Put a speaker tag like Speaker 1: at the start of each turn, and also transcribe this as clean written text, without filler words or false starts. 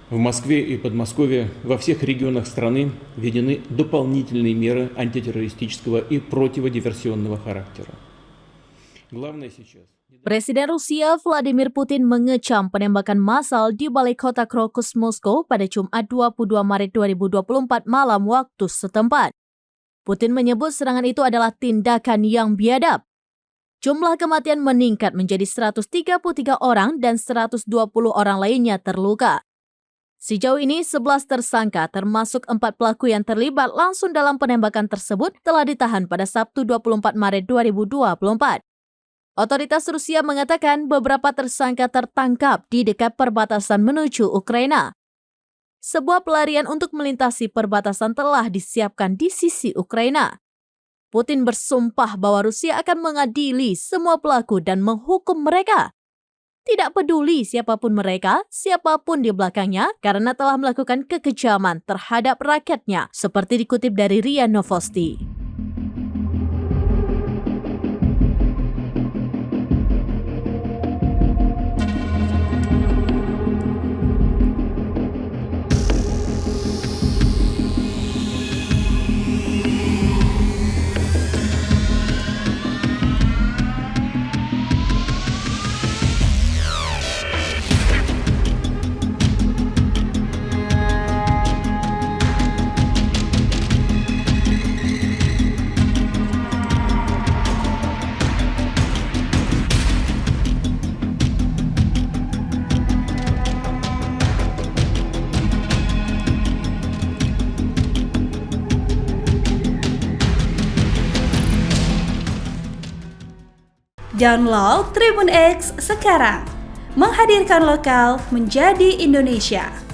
Speaker 1: В Москве и Подмосковье во всех регионах страны введены дополнительные меры антитеррористического и противодиверсионного характера. Главное сейчас.
Speaker 2: Presiden Rusia Vladimir Putin mengecam penembakan massal di balai kota Krokus, Moskow pada Jumat 22 Maret 2024 malam waktu setempat. Putin menyebut serangan itu adalah tindakan yang biadab. Jumlah kematian meningkat menjadi 133 orang dan 120 orang lainnya terluka. Sejauh ini 11 tersangka termasuk 4 pelaku yang terlibat langsung dalam penembakan tersebut telah ditahan pada Sabtu 24 Maret 2024. Otoritas Rusia mengatakan beberapa tersangka tertangkap di dekat perbatasan menuju Ukraina. Sebuah pelarian untuk melintasi perbatasan telah disiapkan di sisi Ukraina. Putin bersumpah bahwa Rusia akan mengadili semua pelaku dan menghukum mereka. Tidak peduli siapapun mereka, siapapun di belakangnya, karena telah melakukan kekejaman terhadap rakyatnya, seperti dikutip dari RIA Novosti.
Speaker 3: Download Tribun X sekarang, menghadirkan lokal menjadi Indonesia.